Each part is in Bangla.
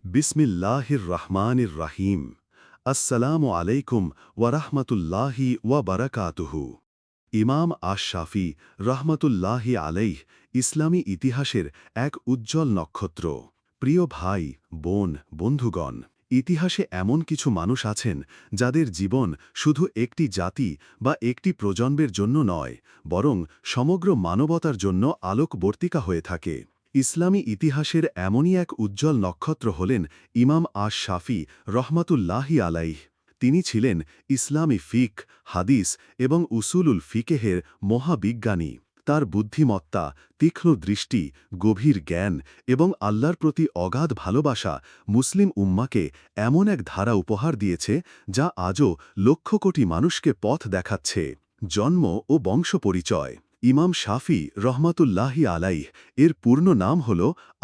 বিসমিল্লাহির রহমানির রাহিম। আসসালামু আলাইকুম ওয়ারাহমাতুল্লাহি ওয়া বারাকাতুহু। ইমাম আশ-শাফি রহমতুল্লাহি আলাইহ ইসলামী ইতিহাসের এক উজ্জ্বল নক্ষত্র। প্রিয় ভাই, বোন, বন্ধুগণ, ইতিহাসে এমন কিছু মানুষ আছেন যাদের জীবন শুধু একটি জাতি বা একটি প্রজন্মের জন্য নয়, বরং সমগ্র মানবতার জন্য আলোকবর্তিকা হয়ে থাকে। ইসলামী ইতিহাসের এমনই এক উজ্জ্বল নক্ষত্র হলেন ইমাম আশ-শাফি রহমতুল্লাহি আলাইহ। তিনি ছিলেন ইসলামী ফিক, হাদিস এবং উসুলুল ফিকেহের মহাবিজ্ঞানী। তার বুদ্ধিমত্তা, তীক্ষ্ণ দৃষ্টি, গভীর জ্ঞান এবং আল্লাহর প্রতি অগাধ ভালোবাসা মুসলিম উম্মাকে এমন এক ধারা উপহার দিয়েছে যা আজও লক্ষ কোটি মানুষকে পথ দেখাচ্ছে। জন্ম ও বংশ পরিচয়। ইমাম শাফি রহমতুল্লাহি আলাইহ এর পূর্ণ নাম হল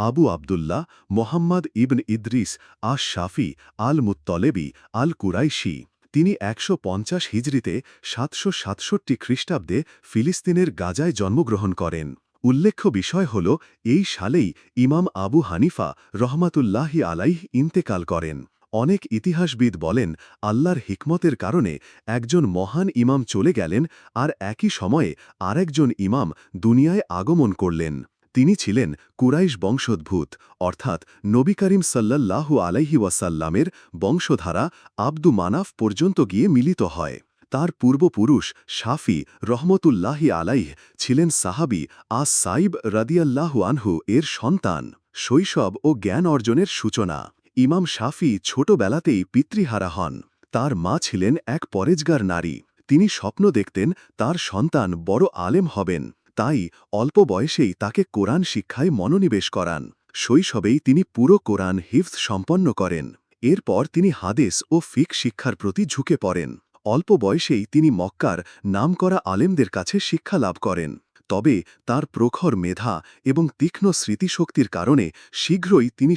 আবু আবদুল্লাহ মোহাম্মদ ইবন ইদ্রিস আশ-শাফি আল-মুত্তলেবি আল-কুরাইশি। তিনি ১৫০ হিজরিতে ৭৬৭ খ্রিস্টাব্দে ফিলিস্তিনের গাজায় জন্মগ্রহণ করেন। উল্লেখ্য বিষয় হল এই সালেই ইমাম আবু হানিফা রহমাতুল্লাহি আলাইহ ইন্তেকাল করেন। অনেক ইতিহাসবিদ বলেন, আল্লাহর হিকমতের কারণে একজন মহান ইমাম চলে গেলেন আর একই সময়ে আরেকজন ইমাম দুনিয়ায় আগমন করলেন। তিনি ছিলেন কুরাইশ বংশোদ্ভূত, অর্থাৎ নবী করিম সাল্লাল্লাহু আলাইহি ওয়াসাল্লামের বংশধারা আব্দু মানাফ পর্যন্ত গিয়ে মিলিত হয়। তার পূর্বপুরুষ শাফি রহমতুল্লাহি আলাইহ ছিলেন সাহাবি আস সাইব রাদিয়াল্লাহু আনহু এর সন্তান। শৈশব ও জ্ঞান অর্জনের সূচনা। ইমাম শাফি ছোটবেলাতেই পিতৃহারা হন। তার মা ছিলেন এক পরেজগার নারী। তিনি স্বপ্ন দেখতেন তার সন্তান বড় আলেম হবেন, তাই অল্প বয়সেই তাকে কোরআন শিক্ষায় মনোনিবেশ করান। শৈশবেই তিনি পুরো কোরআন হিফজ সম্পন্ন করেন। এরপর তিনি হাদিস ও ফিক শিক্ষার প্রতি ঝুঁকে পড়েন। অল্প বয়সেই তিনি মক্কার নামকরা আলেমদের কাছে শিক্ষা লাভ করেন। তবে তার প্রখর মেধা এবং তীক্ষ্ণ স্মৃতিশক্তির কারণে শীঘ্রই তিনি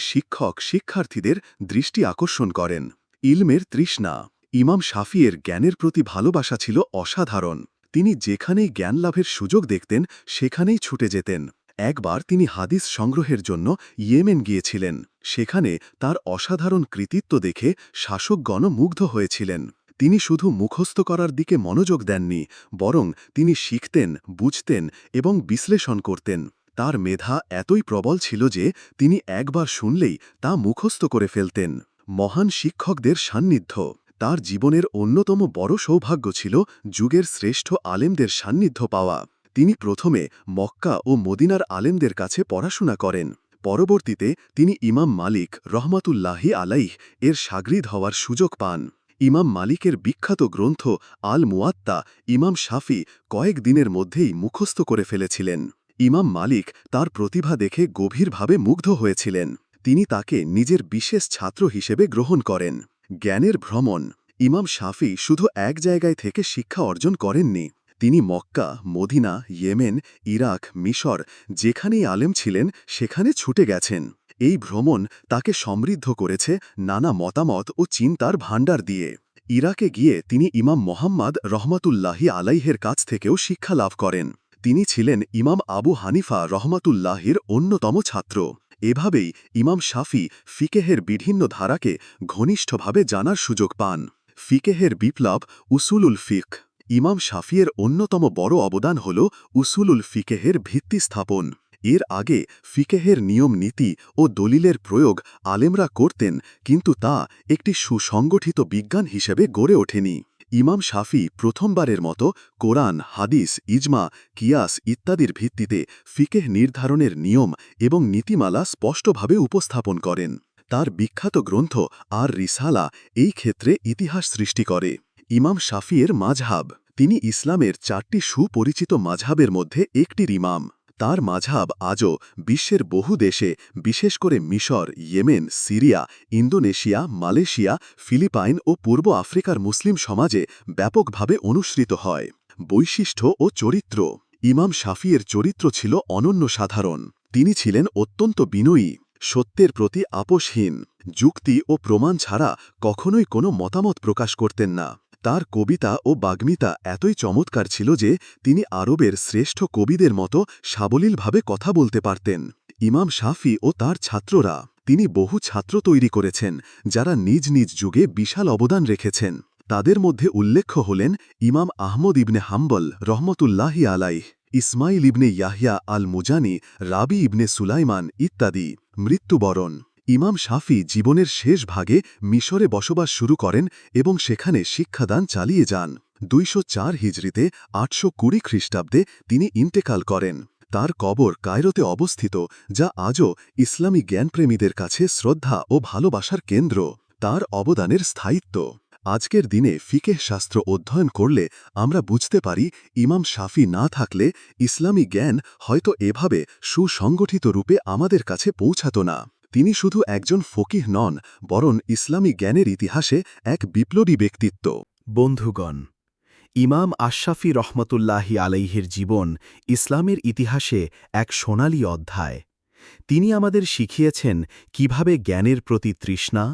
শিক্ষার্থীদের দৃষ্টি আকর্ষণ করেন। ইলমের তৃষ্ণা। ইমাম শাফিয়ের জ্ঞানের প্রতি ভালোবাসা ছিল অসাধারণ। তিনি যেখানেই জ্ঞান লাভের সুযোগ দেখতেন সেখানেই ছুটে যেতেন। একবার তিনি হাদিস সংগ্রহের জন্য ইয়েমেন গিয়েছিলেন। সেখানে তার অসাধারণ কৃতিত্ব দেখে শাসকগণ মুগ্ধ হয়েছিলেন। তিনি শুধু মুখস্থ করার দিকে মনোযোগ দেননি, বরং তিনি শিখতেন, বুঝতেন এবং বিশ্লেষণ করতেন। তার মেধা এতই প্রবল ছিল যে তিনি একবার শুনলেই তা মুখস্থ করে ফেলতেন। মহান শিক্ষকদের সান্নিধ্য। তার জীবনের অন্যতম বড় সৌভাগ্য ছিল যুগের শ্রেষ্ঠ আলেমদের সান্নিধ্য পাওয়া। তিনি প্রথমে মক্কা ও মদিনার আলেমদের কাছে পড়াশোনা করেন। পরবর্তীতে তিনি ইমাম মালিক রহমাতুল্লাহি আলাইহ এর শাগরিদ হওয়ার সুযোগ পান। ইমাম মালিকের বিখ্যাত গ্রন্থ আল মুয়াত্তা ইমাম শাফি কয়েক দিনের মধ্যেই মুখস্থ করে ফেলেছিলেন। ইমাম মালিক তার প্রতিভা দেখে গভীরভাবে মুগ্ধ হয়েছিলেন। তিনি তাকে নিজের বিশেষ ছাত্র হিসেবে গ্রহণ করেন। জ্ঞানের ভ্রমণ। ইমাম শাফি শুধু এক জায়গায় থেকে শিক্ষা অর্জন করেননি। তিনি মক্কা, মদিনা, ইয়েমেন, ইরাক, মিশর যেখানেই আলেম ছিলেন সেখানে ছুটে গেছেন। এই ভ্রমণ তাকে সমৃদ্ধ করেছে নানা মতামত ও চিন্তার ভাণ্ডার দিয়ে। ইরাকে গিয়ে তিনি ইমাম মোহাম্মদ রহমতুল্লাহি আলাইহের কাছ থেকেও শিক্ষা লাভ করেন। তিনি ছিলেন ইমাম আবু হানিফা রহমতুল্লাহির অন্যতম ছাত্র। এভাবেই ইমাম শাফি ফিকেহের বিভিন্ন ধারাকে ঘনিষ্ঠভাবে জানার সুযোগ পান। ফিকেহের বিপ্লব উসুলুল ফিক। ইমাম শাফিয়ের অন্যতম বড় অবদান হল উসুলুল ফিকেহের ভিত্তি স্থাপন। এর আগে ফিকেহের নিয়ম নীতি ও দলিলের প্রয়োগ আলেমরা করতেন, কিন্তু তা একটি সুসংগঠিত বিজ্ঞান হিসেবে গড়ে ওঠেনি। ইমাম শাফি প্রথমবারের মতো কোরআন, হাদিস, ইজমা, কিয়াস ইত্যাদির ভিত্তিতে ফিকেহ নির্ধারণের নিয়ম এবং নীতিমালা স্পষ্টভাবে উপস্থাপন করেন। তার বিখ্যাত গ্রন্থ আর রিসালা এই ক্ষেত্রে ইতিহাস সৃষ্টি করে। ইমাম শাফিয়ের মাযহাব। তিনি ইসলামের 4টি সুপরিচিত মাযহাবের মধ্যে একটির ইমাম। তার মাযহাব আজও বিশ্বের বহু দেশে, বিশেষ করে মিশর, Yemen, Syria, Indonesia, Malaysia, Philippine ও পূর্ব আফ্রিকার মুসলিম সমাজে ব্যাপকভাবে অনুসৃত হয়। বৈশিষ্ট্য ও চরিত্র। ইমাম শাফিয়ের চরিত্র ছিল অনন্য সাধারণ। তিনি ছিলেন অত্যন্ত বিনয়ী, সত্যের প্রতি আপোষহীন, যুক্তি ও প্রমাণ ছাড়া কখনোই কোনো মতামত প্রকাশ করতেন না। তার কবিতা ও বাগ্মিতা এতই চমৎকার ছিল যে তিনি আরবের শ্রেষ্ঠ কবিদের মতো সাবলীলভাবে কথা বলতে পারতেন। ইমাম শাফি ও তার ছাত্ররা তিনি বহু ছাত্র তৈরি করেছেন যারা নিজ নিজ যুগে বিশাল অবদান রেখেছেন। তাদের মধ্যে উল্লেখ্য হলেন ইমাম আহমদ ইবনে হাম্বল রহমতুল্লাহি আলাইহ, ইসমাইল ইবনে ইয়াহিয়া আল মুজানি, রাবি ইবনে সুলাইমান ইত্যাদি। মৃত্যুবরণ: ইমাম শাফি জীবনের শেষ ভাগে মিশরে বসবাস শুরু করেন এবং সেখানে শিক্ষাদান চালিয়ে যান। ২০৪ হিজরিতে ৮২০ খ্রিস্টাব্দে তিনি ইন্তেকাল করেন। তার কবর কায়রোতে অবস্থিত, যা আজও ইসলামী জ্ঞানপ্রেমীদের কাছে শ্রদ্ধা ও ভালোবাসার কেন্দ্র। তার অবদানের স্থায়িত্ব: আজকের দিনে ফিকেহ শাস্ত্র অধ্যয়ন করলে আমরা বুঝতে পারি ইমাম শাফি না থাকলে ইসলামী জ্ঞান হয়তো এভাবে সুসংগঠিত রূপে আমাদের কাছে পৌঁছত না। তিনি শুধু একজন ফকিহ নন, বরং ইসলামী জ্ঞানের ইতিহাসে এক বিপ্লবী ব্যক্তিত্ব। বন্ধুগণ, ইমাম আশরাফি রহমতুল্লাহি আলাইহির জীবন ইসলামের ইতিহাসে এক সোনালী অধ্যায়। তিনি আমাদের শিখিয়েছেন কিভাবে জ্ঞানের প্রতি তৃষ্ণা,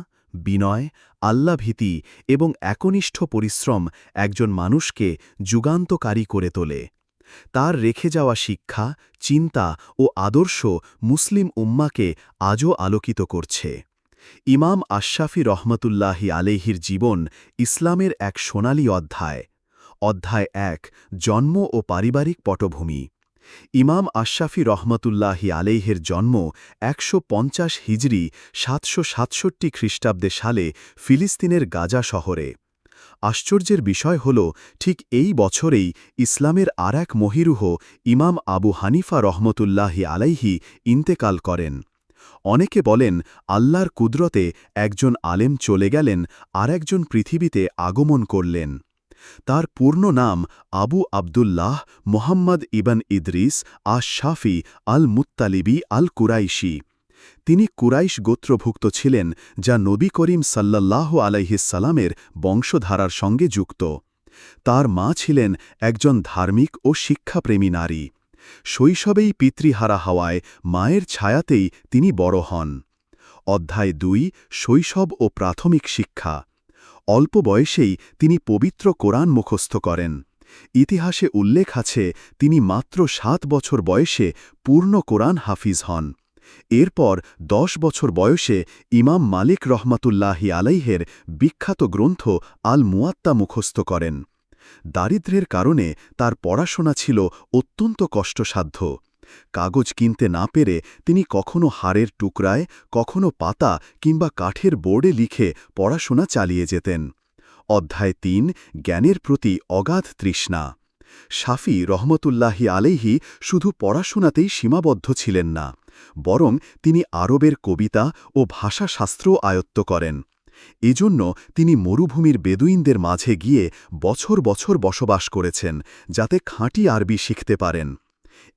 বিনয়, আল্লাভীতি এবং একনিষ্ঠ পরিশ্রম একজন মানুষকে যুগান্তকারী করে তোলে। তার রেখে যাওয়া শিক্ষা, চিন্তা ও আদর্শ মুসলিম উম্মাকে আজও আলোকিত করছে। ইমাম আশরাফি রহমতুল্লাহি আলাইহির জীবন ইসলামের এক সোনালী অধ্যায়। অধ্যায় ১: জন্ম ও পারিবারিক পটভূমি। ইমাম আশরাফি রহমতুল্লাহি আলাইহির জন্ম ১৫০ হিজরি ৭৬৭ খ্রিস্টাব্দে সালে ফিলিস্তিনের গাজা শহরে। আশ্চর্যের বিষয় হল, ঠিক এই বছরেই ইসলামের আর এক মহিরুহ ইমাম আবু হানিফা রহমতুল্লাহি আলাইহি ইন্তেকাল করেন। অনেকে বলেন আল্লাহর কুদরতে একজন আলেম চলে গেলেন, আর একজন পৃথিবীতে আগমন করলেন। তার পূর্ণ নাম আবু আবদুল্লাহ মোহাম্মদ ইবন ইদ্রিস আশ শাফি আল মুত্তালিবি আল কুরাইশি। তিনি কুরাইশ গোত্রভুক্ত ছিলেন, যা নবী করিম সাল্লাল্লাহু আলাইহিসসালামের বংশধারার সঙ্গে যুক্ত। তার মা ছিলেন একজন ধার্মিক ও শিক্ষাপ্রেমী নারী। শৈশবেই পিতৃহারা হওয়ায় মায়ের ছায়াতেই তিনি বড় হন। অধ্যায় ২: শৈশব ও প্রাথমিক শিক্ষা। অল্প বয়সেই তিনি পবিত্র কোরআন মুখস্থ করেন। ইতিহাসে উল্লেখ আছে তিনি মাত্র ৭ বছর বয়সে পূর্ণ কোরআন হাফিজ হন। এরপর ১০ বছর বয়সে ইমাম মালিক রহমতুল্লাহি আলাইহের বিখ্যাত গ্রন্থ আল মুয়াত্তা মুখস্থ করেন। দারিদ্র্যের কারণে তার পড়াশোনা ছিল অত্যন্ত কষ্টসাধ্য। কাগজ কিনতে না পেরে তিনি কখনো হাড়ের টুকরায়, কখনো পাতা কিংবা কাঠের বোর্ডে লিখে পড়াশোনা চালিয়ে যেতেন। অধ্যায় ৩: জ্ঞানের প্রতি অগাধ তৃষ্ণা। শাফি রহমতুল্লাহি আলাইহি শুধু পড়াশোনাতেই সীমাবদ্ধ ছিলেন না, বরং তিনি আরবের কবিতা ও ভাষাশাস্ত্রও আয়ত্ত করেন। এজন্য তিনি মরুভূমির বেদুইনদের মাঝে গিয়ে বছর বছর বসবাস করেছেন, যাতে খাঁটি আরবি শিখতে পারেন।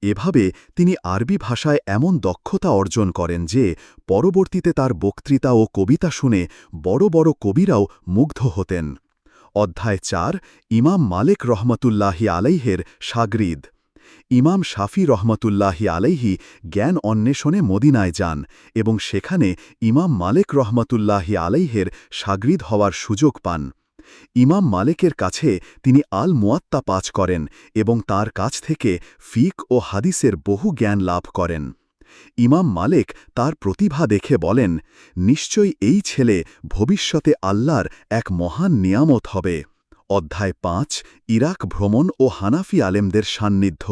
এভাবে তিনি আরবি ভাষায় এমন দক্ষতা অর্জন করেন যে পরবর্তীতে তার বক্তৃতা ও কবিতা শুনে বড় বড় কবিরাও মুগ্ধ হতেন। অধ্যায় ৪: ইমাম মালিক রহমতুল্লাহি আলাইহের শাগরিদ। ইমাম শাফি রহমতুল্লাহি আলাইহি জ্ঞান অন্বেষণে মদিনায় যান এবং সেখানে ইমাম মালিক রহমতুল্লাহি আলাইহের শাগরিদ হওয়ার সুযোগ পান। ইমাম মালিকের কাছে তিনি আল মুয়াত্তা পাঠ করেন এবং তার কাছ থেকে ফিক ও হাদিসের বহু জ্ঞান লাভ করেন। ইমাম মালিক তার প্রতিভা দেখে বলেন, নিশ্চয়ই এই ছেলে ভবিষ্যতে আল্লাহর এক মহান নিয়ামত হবে। অধ্যায় ৫: ইরাক ভ্রমণ ও হানাফি আলেমদের সান্নিধ্য।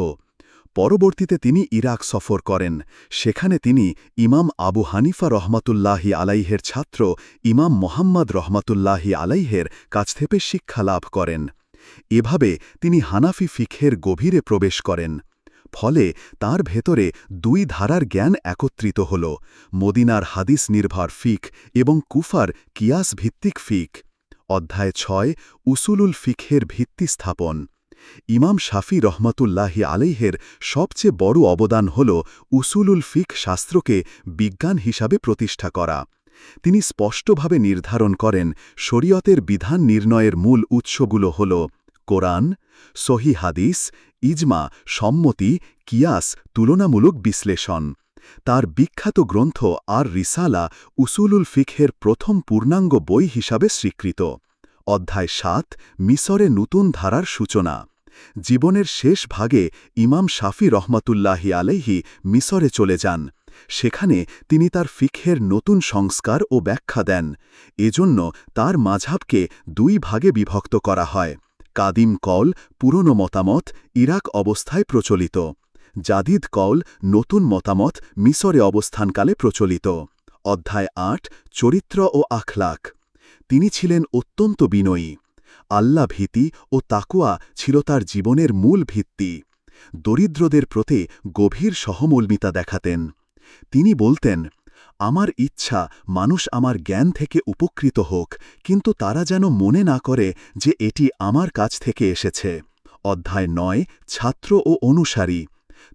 পরবর্তীতে তিনি ইরাক সফর করেন। সেখানে তিনি ইমাম আবু হানিফা রহমতুল্লাহি আলাইহের ছাত্র ইমাম মোহাম্মদ রহমতুল্লাহি আলাইহের কাছ থেকে শিক্ষা লাভ করেন। এভাবে তিনি হানাফি ফিকহের গভীরে প্রবেশ করেন। ফলে তার ভেতরে দুই ধারার জ্ঞান একত্রিত হল: মদিনার হাদিস নির্ভর ফিক এবং কুফার কিয়াস ভিত্তিক ফিক। অধ্যায় ৬: উসুলুল ফিকহের ভিত্তি স্থাপন। ইমাম শাফি রহমতুল্লাহি আলাইহের সবচেয়ে বড় অবদান হল উসুলুল ফিক শাস্ত্রকে বিজ্ঞান হিসাবে প্রতিষ্ঠা করা। তিনি স্পষ্টভাবে নির্ধারণ করেন শরীয়তের বিধান নির্ণয়ের মূল উৎসগুলো হল কোরআন, সহি হাদিস, ইজমা, সম্মতি, কিয়াস, তুলনামূলক বিশ্লেষণ। তার বিখ্যাত গ্রন্থ আর রিসালা উসুলুল ফিকহের প্রথম পূর্ণাঙ্গ বই হিসাবে স্বীকৃত। অধ্যায় ৭: মিসরে নতুন ধারার সূচনা। জীবনের শেষ ভাগে ইমাম শাফি রহমতুল্লাহি আলাইহি মিসরে চলে যান। সেখানে তিনি তার ফিকহের নতুন সংস্কার ও ব্যাখ্যা দেন। এজন্য তার মাযহাবকে দুই ভাগে বিভক্ত করা হয়। কাদিম কওল পুরনো মতামত, ইরাক অবস্থায় প্রচলিত। জাদিদ কওল নতুন মতামত, মিসরে অবস্থানকালে প্রচলিত। অধ্যায় ৮ চরিত্র ও আখলাক। তিনি ছিলেন অত্যন্ত বিনয়ী। আল্লাহ ভীতি ও তাকওয়া ছিল তার জীবনের মূল ভিত্তি। দরিদ্রদের প্রতি গভীর সহমর্মিতা দেখাতেন। তিনি বলতেন, আমার ইচ্ছা মানুষ আমার জ্ঞান থেকে উপকৃত হোক, কিন্তু তারা যেন মনে না করে যে এটি আমার কাছ থেকে এসেছে। অধ্যায় ৯ ছাত্র ও অনুসারী।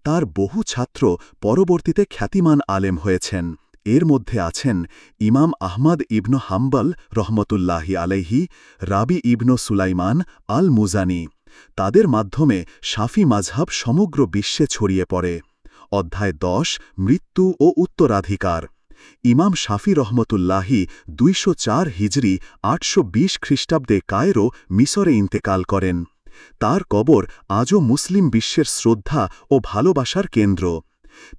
তার বহু ছাত্র পরবর্তীতে খ্যাতিমান আলেম হয়েছেন। এর মধ্যে আছেন ইমাম আহমদ ইবনু হাম্বল রহমতুল্লাহি আলাইহি, রাবি ইবনু সুলাইমান আল মুজানি। তাদের মাধ্যমে শাফি মাযহাব সমগ্র বিশ্বে ছড়িয়ে পড়ে। অধ্যায় ১০ মৃত্যু ও উত্তরাধিকার। ইমাম শাফি রহমতুল্লাহি ২০৪ হিজরি ৮২০ খ্রিস্টাব্দে কায়রো, মিসরে ইন্তেকাল করেন। তার কবর আজও মুসলিম বিশ্বের শ্রদ্ধা ও ভালোবাসার কেন্দ্র।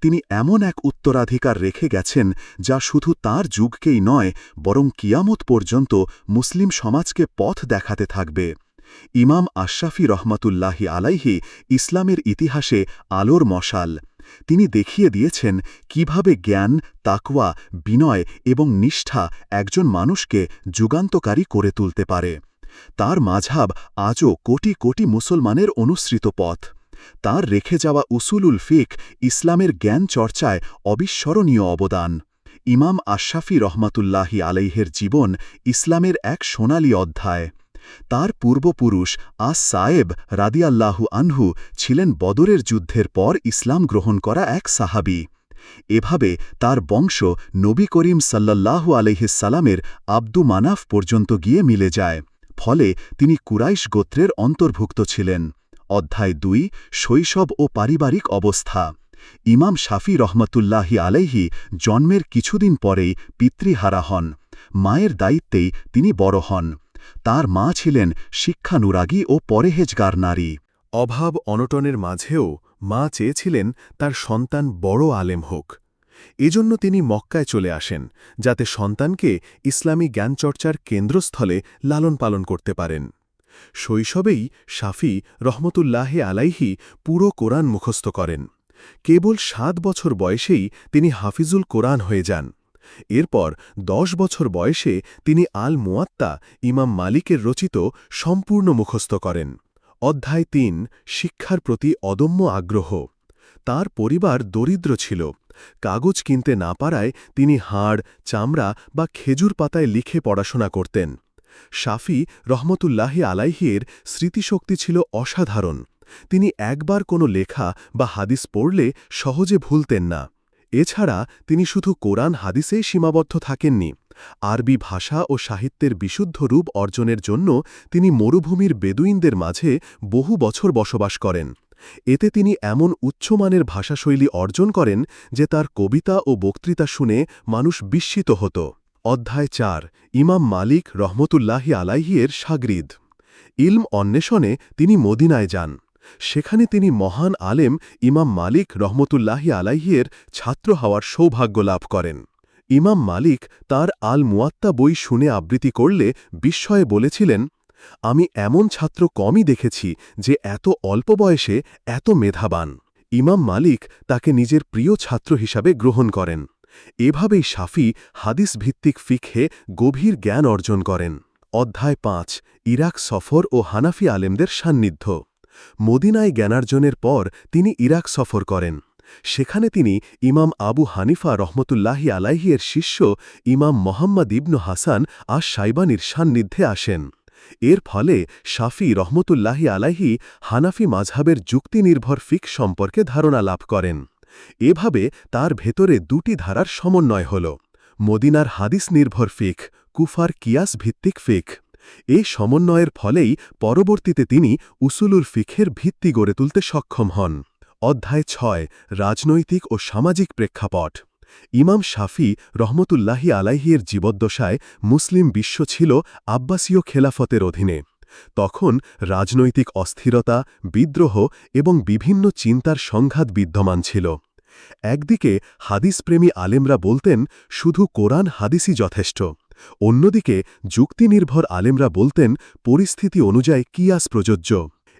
তিনি এমন এক উত্তরাধিকার রেখে গেছেন যা শুধু তার যুগকেই নয়, বরং কিয়ামত পর্যন্ত মুসলিম সমাজকে পথ দেখাতে থাকবে। ইমাম আশরাফি রহমতুল্লাহি আলাইহি ইসলামের ইতিহাসে আলোর মশাল। তিনি দেখিয়ে দিয়েছেন কিভাবে জ্ঞান, তাকওয়া, বিনয় এবং নিষ্ঠা একজন মানুষকে যুগান্তকারী করে তুলতে পারে। তার মাযহাব আজও কোটি কোটি মুসলমানের অনুসৃত পথ। তার রেখে যাওয়া উসুলুল ফিক ইসলামের জ্ঞান চর্চায় অবিস্মরণীয় অবদান। ইমাম আশরাফি রহমতুল্লাহি আলাইহের জীবন ইসলামের এক সোনালী অধ্যায়। তার পূর্বপুরুষ আস সায়েব রাদিয়াল্লাহু আনহু ছিলেন বদরের যুদ্ধের পর ইসলাম গ্রহণ করা এক সাহাবী। এভাবে তার বংশ নবী করিম সাল্লাল্লাহু আলাইহিসসালামের আব্দু মানাফ পর্যন্ত গিয়ে মিলে যায়। ফলে তিনি কুরাইশ গোত্রের অন্তর্ভুক্ত ছিলেন। অধ্যায় ২ শৈশব ও পারিবারিক অবস্থা। ইমাম শাফি রহমতুল্লাহি আলাইহি জন্মের কিছুদিন পরেই পিতৃহারা হন। মায়ের দায়িত্বেই তিনি বড় হন। তার মা ছিলেন শিক্ষানুরাগী ও পরেহেজগার নারী। অভাব অনটনের মাঝেও মা চেয়েছিলেন তার সন্তান বড় আলেম হোক। এজন্য তিনি মক্কায় চলে আসেন, যাতে সন্তানকে ইসলামী জ্ঞানচর্চার কেন্দ্রস্থলে লালন পালন করতে পারেন। শৈশবেই শাফি রহমতুল্লাহে আলাইহি পুরো কোরআন মুখস্থ করেন। কেবল ৭ বছর বয়সেই তিনি হাফিজুল কোরআন হয়ে যান। এরপর ১০ বছর বয়সে তিনি আল মুয়াত্তা ইমাম মালিকের রচিত সম্পূর্ণ মুখস্থ করেন। অধ্যায় ৩ শিক্ষার প্রতি অদম্য আগ্রহ। তার পরিবার দরিদ্র ছিল। কাগজ কিনতে না পারায় তিনি হাড়, চামড়া বা খেজুর পাতায় লিখে পড়াশোনা করতেন। শাফি রহমতুল্লাহি আলাইহির স্মৃতিশক্তি ছিল অসাধারণ। তিনি একবার কোনো লেখা বা হাদিস পড়লে সহজে ভুলতেন না। এছাড়া তিনি শুধু কোরআন হাদিসেই সীমাবদ্ধ থাকেননি। আরবি ভাষা ও সাহিত্যের বিশুদ্ধ রূপ অর্জনের জন্য তিনি মরুভূমির বেদুইনদের মাঝে বহু বছর বসবাস করেন। এতে তিনি এমন উচ্চমানের ভাষাশৈলী অর্জন করেন যে তার কবিতা ও বক্তৃতা শুনে মানুষ বিস্মিত হতো। অধ্যায় ৪ ইমাম মালিক রহমতুল্লাহি আলাইহির শাগরিদ। ইলম অন্বেষণে তিনি মদিনায় যান। সেখানে তিনি মহান আলেম ইমাম মালিক রহমতুল্লাহি আলাইহির ছাত্র হওয়ার সৌভাগ্য লাভ করেন। ইমাম মালিক তার আল মুয়াত্তা বই শুনে আবৃত্তি করলে বিস্ময়ে বলেছিলেন, আমি এমন ছাত্র কমই দেখেছি যে এত অল্প বয়সে এত মেধাবান। ইমাম মালিক তাকে নিজের প্রিয় ছাত্র হিসাবে গ্রহণ করেন। এভাবেই শাফি হাদিস ভিত্তিক ফিকহে গভীর জ্ঞান অর্জন করেন। অধ্যায় ৫ ইরাক সফর ও হানাফি আলেমদের সান্নিধ্য। মদিনায় জ্ঞানার্জনের পর তিনি ইরাক সফর করেন। সেখানে তিনি ইমাম আবু হানিফা রহমতুল্লাহি আলাইহির শিষ্য ইমাম মোহাম্মদ ইবনু হাসান আশ শাইবানির সান্নিধ্যে আসেন। এর ফলে শাফি রহমতুল্লাহি আলাইহি হানাফি মাযহাবের যুক্তিনির্ভর ফিক সম্পর্কে ধারণা লাভ করেন। এভাবে তার ভেতরে দুটি ধারার সমন্বয় হল: মদিনার হাদিস নির্ভর ফিক, কুফার কিয়াস ভিত্তিক ফিক। এই সমন্বয়ের ফলেই পরবর্তীতে তিনি উসুলুল ফিকহের ভিত্তি গড়ে তুলতে সক্ষম হন। অধ্যায় ৬ রাজনৈতিক ও সামাজিক প্রেক্ষাপট। ইমাম শাফি রহমতুল্লাহি আলাইহির জীবদ্দশায় মুসলিম বিশ্ব ছিল আব্বাসীয় খেলাফতের অধীনে। তখন রাজনৈতিক অস্থিরতা, বিদ্রোহ এবং বিভিন্ন চিন্তার সংঘাত বিদ্যমান ছিল। একদিকে হাদিসপ্রেমী আলেমরা বলতেন শুধু কোরআন হাদিসই যথেষ্ট, অন্যদিকে যুক্তিনির্ভর আলেমরা বলতেন পরিস্থিতি অনুযায়ী কিয়াস প্রযোজ্য।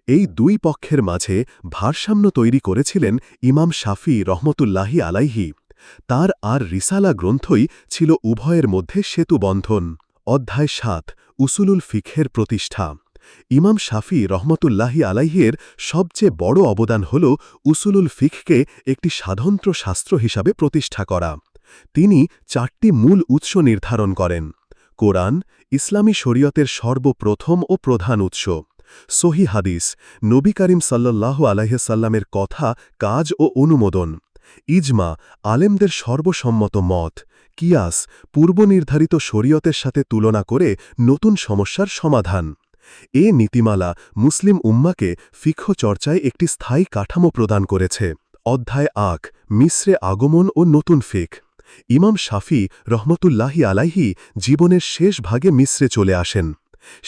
এই দুই পক্ষের মাঝে ভারসাম্য তৈরি করেছিলেন ইমাম শাফি রহমতুল্লাহি আলাইহি। তার আর রিসালা গ্রন্থই ছিল উভয়ের মধ্যে সেতুবন্ধন। অধ্যায় ৭ উসুলুল ফিকহের প্রতিষ্ঠা। ইমাম শাফি রহমতুল্লাহি আলাইহির সবচেয়ে বড় অবদান হল উসুলুল ফিকহকে একটি স্বাতন্ত্র্য শাস্ত্র হিসাবে প্রতিষ্ঠা করা। তিনি ৪টি মূল উৎস নির্ধারণ করেন। কোরআন, ইসলামী শরীয়তের সর্বপ্রথম ও প্রধান উৎস; সহি হাদিস, নবী করিম সাল্লাল্লাহু আলাইহি সাল্লামের কথা, কাজ ও অনুমোদন; ইজমা, আলেমদের সর্বসম্মত মত; কিয়াস, পূর্বনির্ধারিত শরীয়তের সাথে তুলনা করে নতুন সমস্যার সমাধান। এ নীতিমালা মুসলিম উম্মাকে ফিকহ চর্চায় একটি স্থায়ী কাঠামো প্রদান করেছে। অধ্যায় ৮ মিসরে আগমন ও নতুন ফিকহ। ইমাম শাফি রহমতুল্লাহি আলাইহি জীবনের শেষ ভাগে মিসরে চলে আসেন।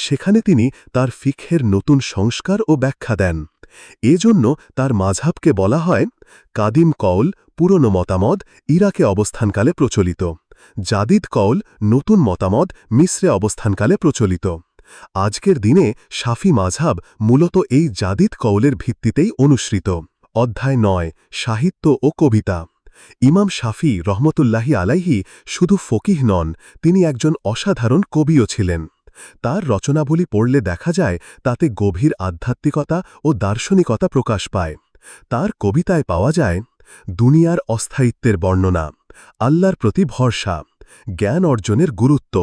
সেখানে তিনি তার ফিকহের নতুন সংস্কার ও ব্যাখ্যা দেন। এজন্য তার মাযহাবকে বলা হয় কাদিম কওল, পুরনো মতামত, ইরাকে অবস্থানকালে প্রচলিত; জাদিদ কওল, নতুন মতামত, মিসরে অবস্থানকালে প্রচলিত। আজকের দিনে শাফি মাযহাব মূলত এই জাদিদ কওলের ভিত্তিতেই অনুসৃত। অধ্যায় ৯ সাহিত্য ও কবিতা। ইমাম শাফি রহমতুল্লাহি আলাইহি শুধু ফকিহ নন, তিনি একজন অসাধারণ কবিও ছিলেন। তার রচনাবলী পড়লে দেখা যায় তাতে গভীর আধ্যাত্মিকতা ও দার্শনিকতা প্রকাশ পায়। তার কবিতায় পাওয়া যায় দুনিয়ার অস্থায়িত্বের বর্ণনা, আল্লাহর প্রতি ভরসা, জ্ঞান অর্জনের গুরুত্ব,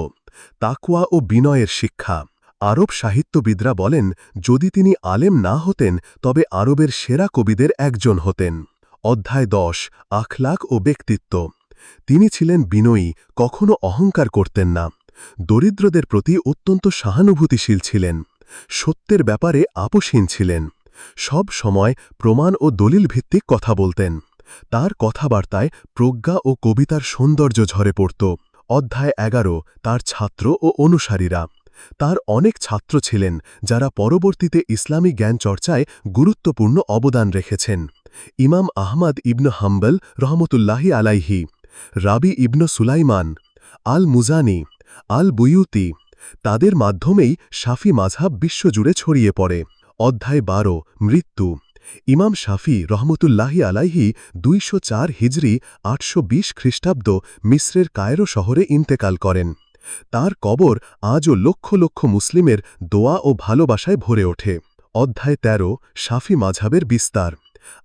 তাকওয়া ও বিনয়ের শিক্ষা। আরব সাহিত্যবিদরা বলেন যদি তিনি আলেম না হতেন তবে আরবের সেরা কবিদের একজন হতেন। অধ্যায় ১০ আখলাক ও ব্যক্তিত্ব। তিনি ছিলেন বিনয়ী, কখনো অহংকার করতেন না। দরিদ্রদের প্রতি অত্যন্ত সহানুভূতিশীল ছিলেন। সত্যের ব্যাপারে আপোষহীন ছিলেন। সব সময় প্রমাণ ও দলিল ভিত্তিক কথা বলতেন। তার কথাবার্তায় প্রজ্ঞা ও কবিতার সৌন্দর্য ঝরে পড়ত। অধ্যায় ১১ তার ছাত্র ও অনুসারীরা। তার অনেক ছাত্র ছিলেন যারা পরবর্তীতে ইসলামী জ্ঞান চর্চায় গুরুত্বপূর্ণ অবদান রেখেছেন। ইমাম আহমদ ইবন হাম্বল রহমতুল্লাহি আলাইহি, রাবি ইবন সুলাইমান, আল মুজানি, আল বুয়ুতি, তাদের মাধ্যমেই শাফি মাযহাব বিশ্বজুড়ে ছড়িয়ে পড়ে। অধ্যায় ১২ মৃত্যু। ইমাম শাফি রহমতুল্লাহি আলাইহি ২০৪ হিজরি ৮২০ খ্রিস্টাব্দ মিসরের কায়রো শহরে ইন্তেকাল করেন। তার কবর আজও লক্ষ লক্ষ মুসলিমের দোয়া ও ভালোবাসায় ভরে ওঠে। অধ্যায় ১৩ শাফি মাযহাবের বিস্তার।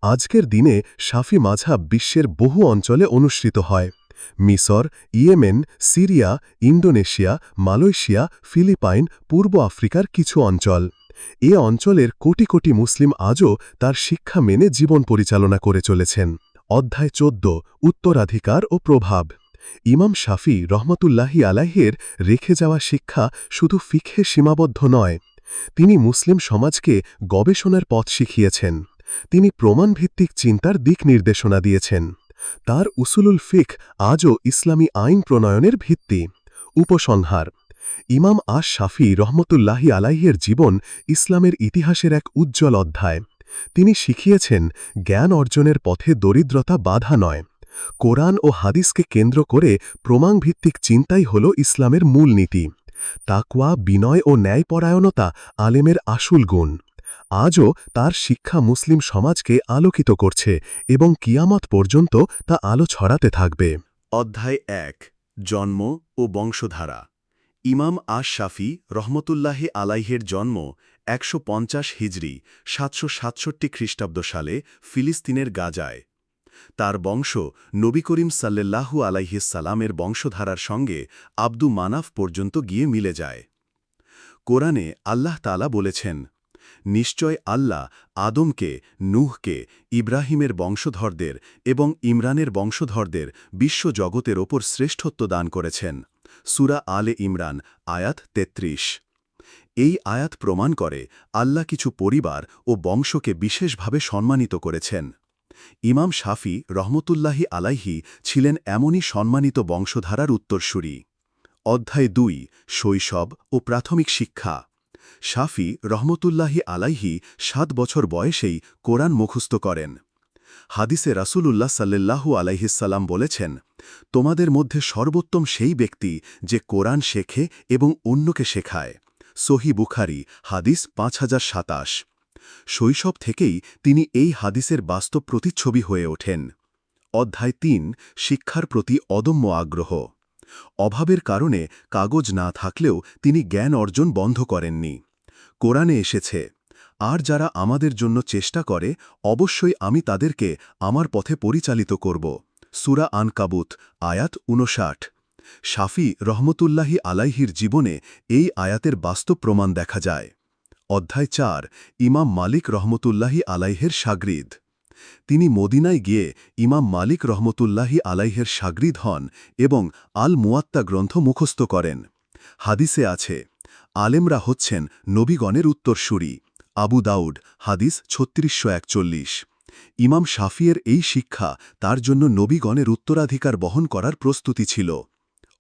আজকের দিনে শাফি মাযহাব বিশ্বের বহু অঞ্চলে অনুসৃত হয়। মিসর, Yemen, Syria, Indonesia, Malaysia, Philippines, পূর্ব আফ্রিকার কিছু অঞ্চল। এ অঞ্চলের কোটি কোটি মুসলিম আজও তার শিক্ষা মেনে জীবন পরিচালনা করে চলেছেন। অধ্যায় ১৪ উত্তরাধিকার ও প্রভাব। ইমাম শাফি রহমতুল্লাহি আলাইহির রেখে যাওয়া শিক্ষা শুধু ফিকহে সীমাবদ্ধ নয়, তিনি মুসলিম সমাজকে গবেষণার পথ শিখিয়েছেন। তিনি প্রমাণভিত্তিক চিন্তার দিক নির্দেশনা দিয়েছেন। তার উসুলুল ফিকহ আজও ইসলামী আইন প্রণয়নের ভিত্তি। উপসংহার। ইমাম আশ শাফি রহমতুল্লাহি আলাইহির জীবন ইসলামের ইতিহাসের এক উজ্জ্বল অধ্যায়। তিনি শিখিয়েছেন জ্ঞান অর্জনের পথে দরিদ্রতা বাধা নয়। কোরআন ও হাদিসকে কেন্দ্র করে প্রমাণভিত্তিক চিন্তাই হল ইসলামের মূলনীতি। তাকওয়া, বিনয় ও ন্যায়পরায়ণতা আলেমের আসল গুণ। আজও তার শিক্ষা মুসলিম সমাজকে আলোকিত করছে এবং কিয়ামত পর্যন্ত তা আলো ছড়াতে থাকবে। অধ্যায় ১ জন্ম ও বংশধারা। ইমাম আশ শাফি রহমতুল্লাহি আলাইহির জন্ম ১৫০ হিজরি ৭৬৭ খ্রিস্টাব্দ সালে ফিলিস্তিনের গাজায়। তার বংশ নবী করিম সাল্লাল্লাহু আলাইহিস সালামের বংশধারার সঙ্গে আব্দু মানাফ পর্যন্ত গিয়ে মিলে যায়। কোরআনে আল্লাহ তাআলা বলেছেন, নিশ্চয় আল্লাহ আদমকে, নূহকে, ইব্রাহিমের বংশধরদের এবং ইমরানের বংশধরদের বিশ্বজগতের ওপর শ্রেষ্ঠত্ব দান করেছেন। সূরা আলে ইমরান আয়াত ৩৩। এই আয়াত প্রমাণ করে আল্লাহ কিছু পরিবার ও বংশকে বিশেষভাবে সম্মানিত করেছেন। ইমাম শাফি রহমতুল্লাহি আলাইহি ছিলেন এমনই সম্মানিত বংশধারার উত্তরসূরি। অধ্যায় ২ শৈশব ও প্রাথমিক শিক্ষা। শাফি রহমতুল্লাহি আলাইহি ৭ বছর বয়সেই কোরআন মুখস্থ করেন। হাদিসে রাসূলুল্লাহ সাল্লাল্লাহু আলাইহিসসালাম বলেছেন, তোমাদের মধ্যে সর্বোত্তম সেই ব্যক্তি যে কোরআন শেখে এবং অন্যকে শেখায়। সহি বুখারী, হাদিস 5027। শৈশব থেকেই তিনি এই হাদিসের বাস্তব প্রতিচ্ছবি হয়ে ওঠেন। অধ্যায় ৩, শিক্ষার প্রতি অদম্য আগ্রহ। অভাবের কারণে কাগজ না থাকলেও তিনি জ্ঞান অর্জন বন্ধ করেননি। কোরআনে এসেছে, আর যারা আমাদের জন্য চেষ্টা করে অবশ্যই আমি তাদেরকে আমার পথে পরিচালিত করব। সূরা আনকাবুত, আয়াত ৫৯। শাফি রহমতুল্লাহি আলাইহির জীবনে এই আয়াতের বাস্তব প্রমাণ দেখা যায়। অধ্যায় ৪, ইমাম মালিক রহমতুল্লাহি আলাইহের শাগরিদ। তিনি মদিনায় গিয়ে ইমাম মালিক রহমতুল্লাহি আলাইহের শাগরিদ হন এবং আল মুয়াত্তা গ্রন্থ মুখস্থ করেন। হাদিসে আছে, আলেমরা হচ্ছেন নবীগণের উত্তরসূরি। আবু দাউদ, হাদিস ৩৬৪১। ইমাম শাফিয়ের এই শিক্ষা তার জন্য নবীগণের উত্তরাধিকার বহন করার প্রস্তুতি ছিল।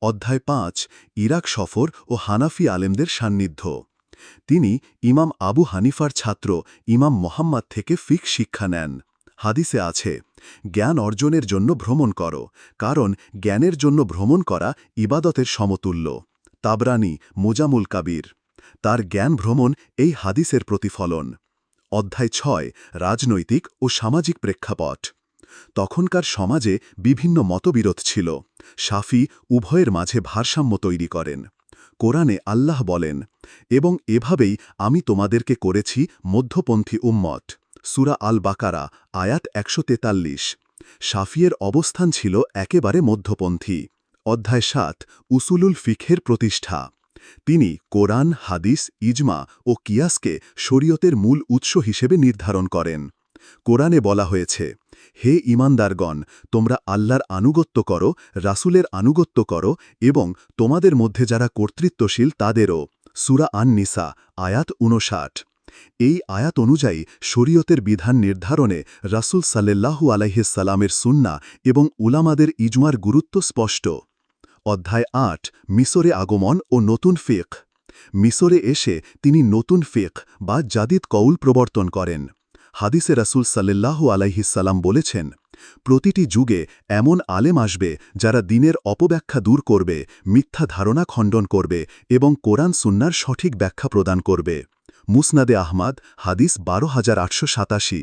অধ্যায় ৫, ইরাক সফর ও হানাফি আলেমদের সান্নিধ্য। তিনি ইমাম আবু হানিফার ছাত্র ইমাম মোহাম্মদ থেকে ফিক শিক্ষা নেন। হাদিসে আছে, জ্ঞান অর্জনের জন্য ভ্রমণ করো, কারণ জ্ঞানের জন্য ভ্রমণ করা ইবাদতের সমতুল্য। তাবরানী, মুজামুল কাবির। তার জ্ঞান ভ্রমণ এই হাদিসের প্রতিফলন। অধ্যায় ৬, রাজনৈতিক ও সামাজিক প্রেক্ষাপট। তখনকার সমাজে বিভিন্ন মতবিরোধ ছিল। শাফি উভয়ের মাঝে ভারসাম্য তৈরি করেন। কোরআনে আল্লাহ বলেন, এবং এভাবেই আমি তোমাদেরকে করেছি মধ্যপন্থী উম্মত। সূরা আল বাকারা, আয়াত ১৪৩। শাফিয়ের অবস্থান ছিল একেবারে মধ্যপন্থী। অধ্যায় ৭, উসুলুল ফিকহের প্রতিষ্ঠা। তিনি কোরআন, হাদিস, ইজমা ও কিয়াসকে শরীয়তের মূল উৎস হিসেবে নির্ধারণ করেন। কোরআনে বলা হয়েছে, হে ঈমানদারগণ, তোমরা আল্লাহর আনুগত্য করো, রাসূলের আনুগত্য করো এবং তোমাদের মধ্যে যারা কর্তৃত্বশীল তাদেরও। সূরা আন-নিসা, আয়াত ৫৯। এই আয়াত অনুযায়ী শরীয়তের বিধান নির্ধারণে রাসূল সাল্লাল্লাহু আলাইহিস সালামের সুন্নাহ এবং উলামাদের ইজমার গুরুত্ব স্পষ্ট। অধ্যায় ৮, মিসরে আগমন ও নতুন ফিকহ। মিসরে এসে তিনি নতুন ফিকহ বা জাদিদ কউল প্রবর্তন করেন। হাদিসে রাসূল সাল্লাল্লাহু আলাইহিস সালাম বলেছেন, প্রতিটি যুগে এমন আলেম আসবে যারা দ্বীনের অপব্যাখ্যা দূর করবে, মিথ্যা ধারণা খণ্ডন করবে এবং কোরআন সুন্নাহর সঠিক ব্যাখ্যা প্রদান করবে। মুসনাদে আহমাদ, হাদিস ১২৮৮৭।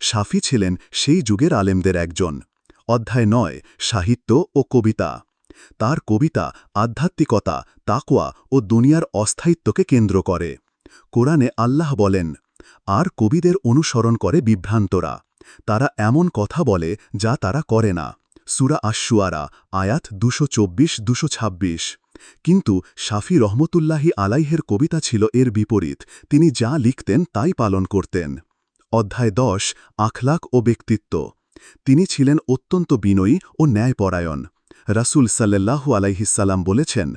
শাফি ছিলেন সেই যুগের আলেমদের একজন। অধ্যায় ৯, সাহিত্য ও কবিতা। তার কবিতা আধ্যাত্মিকতা, তাকওয়া ও দুনিয়ার অস্থায়িত্বকে কেন্দ্র করে। কোরআনে আল্লাহ বলেন, আর কবিদের অনুসরণ করে বিভ্রান্তরা, তারা এমন কথা বলে যা তারা করে না। সূরা আশ-শুআরা, আয়াত ২২৪-২২৬। কিন্তু শাফি রহমতুল্লাহি আলাইহের কবিতা ছিল এর বিপরীত, তিনি যা লিখতেন তাই পালন করতেন। অধ্যায় ১০, আখলাক ও ব্যক্তিত্ব। তিনি ছিলেন অত্যন্ত বিনয়ী ও ন্যায়পরায়ণ। রাসূল সাল্লাল্লাহু আলাইহিস সালাম বলেছেন,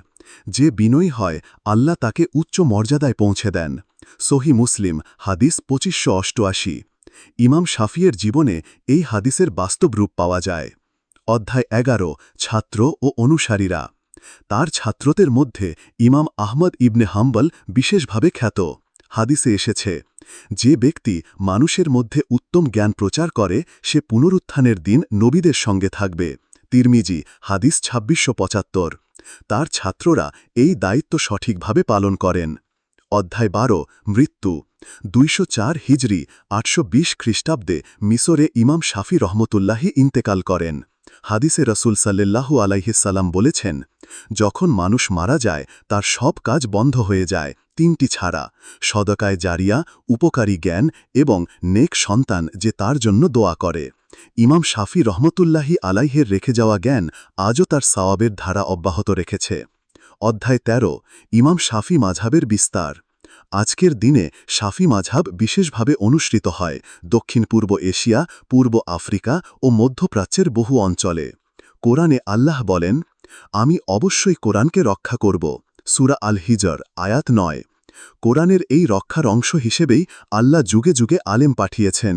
যে বিনয়ী হয় আল্লাহ তাকে উচ্চ মর্যাদায় পৌঁছে দেন। সহি মুসলিম, হাদিস ২৫৮৮। ইমাম শাফিয়ের জীবনে এই হাদিসের বাস্তব রূপ পাওয়া যায়। অধ্যায় ১১, ছাত্র ও অনুসারীরা। তার ছাত্রদের মধ্যে ইমাম আহমদ ইবনে হাম্বল বিশেষভাবে খ্যাত। হাদিসে এসেছে, যে ব্যক্তি মানুষের মধ্যে উত্তম জ্ঞান প্রচার করে সে পুনরুত্থানের দিন নবীদের সঙ্গে থাকবে। তিরমিজি, হাদিস ২৬৭৫। তার ছাত্ররা এই দায়িত্ব সঠিকভাবে পালন করেন। অধ্যায় ১২, মৃত্যু। ২০৪ হিজরি ৮২০ খ্রিস্টাব্দে মিসরে ইমাম শাফি রহমতুল্লাহি ইন্তেকাল করেন। হাদিসে রাসূল সাল্লাল্লাহু আলাইহিস সালাম বলেছেন, যখন মানুষ মারা যায় তার সব কাজ বন্ধ হয়ে যায়, তিনটি ছাড়া: সদকায়ে জারিয়া, উপকারী জ্ঞান এবং নেক সন্তান যে তার জন্য দোয়া করে। ইমাম শাফি রহমতুল্লাহি আলাইহের রেখে যাওয়া জ্ঞান আজও তার সওয়াবের ধারা অব্যাহত রেখেছে। অধ্যায় ১৩, ইমাম শাফি মাযহাবের বিস্তার। আজকের দিনে শাফি মাযহাব বিশেষভাবে অনুসৃত হয় দক্ষিণ পূর্ব এশিয়া, পূর্ব আফ্রিকা ও মধ্যপ্রাচ্যের বহু অঞ্চলে। কোরআনে আল্লাহ বলেন, আমি অবশ্যই কোরআনকে রক্ষা করব। সূরা আল হিজর, আয়াত ৯। কোরআনের এই রক্ষার অংশ হিসেবেই আল্লাহ যুগে যুগে আলেম পাঠিয়েছেন।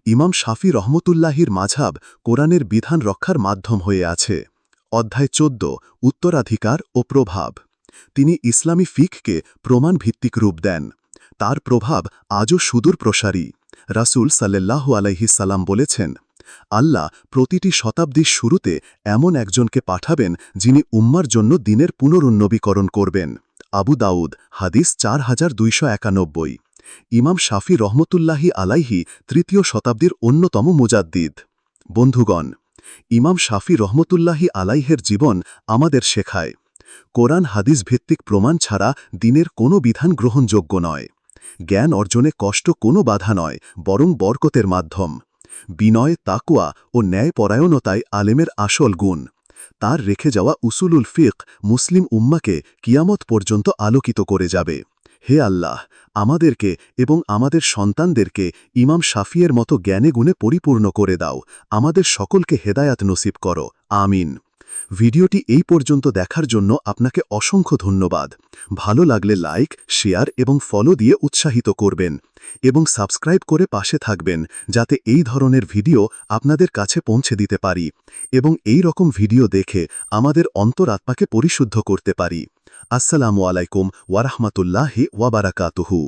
ইমাম শাফি রহমতুল্লাহির মাযহাব কোরআনের বিধান রক্ষার মাধ্যম হয়ে আছে। অধ্যায় ১৪, উত্তরাধিকার ও প্রভাব। তিনি ইসলামী ফিকহকে প্রমাণভিত্তিক রূপ দেন। তার প্রভাব আজও সুদূর প্রসারী। রাসূল সাল্লাল্লাহু আলাইহিস সালাম বলেছেন, আল্লাহ প্রতিটি শতাব্দীর শুরুতে এমন একজনকে পাঠাবেন যিনি উম্মার জন্য দিনের পুনরুন্নবীকরণ করবেন। আবু দাউদ হাদিস 4291। ইমাম শাফি রহমতুল্লাহি আলাইহি তৃতীয় শতাব্দীর অন্যতম মুজাদ্দিদ। বন্ধুগণ, ইমাম শাফি রহমতুল্লাহি আলাইহের জীবন আমাদের শেখায় কোরআন হাদিস ভিত্তিক প্রমাণ ছাড়া দিনের কোনো বিধান গ্রহণযোগ্য নয়। জ্ঞান অর্জনে কষ্ট কোনো বাধা নয়, বরং বরকতের মাধ্যম। বিনয়, তাকওয়া ও ন্যায়পরায়ণতায় আলেমের আসল গুণ। তার রেখে যাওয়া উসুলুল ফিক মুসলিম উম্মাকে কিয়ামত পর্যন্ত আলোকিত করে যাবে। হে আল্লাহ, আমাদেরকে এবং আমাদের সন্তানদেরকে ইমাম শাফিয়ের মতো জ্ঞানে গুণে পরিপূর্ণ করে দাও। আমাদের সকলকে হেদায়াত নসিব করো, আমিন। ভিডিওটি এই পর্যন্ত দেখার জন্য আপনাকে অসংখ্য ধন্যবাদ। ভালো লাগলে লাইক, শেয়ার এবং ফলো দিয়ে উৎসাহিত করবেন এবং সাবস্ক্রাইব করে পাশে থাকবেন, যাতে এই ধরনের ভিডিও আপনাদের কাছে পৌঁছে দিতে পারি এবং এই রকম ভিডিও দেখে আমাদের অন্তরাত্মাকে পরিশুদ্ধ করতে পারি। আসসালামু আলাইকুম ওয়া রাহমাতুল্লাহি ওয়া বারাকাতুহু।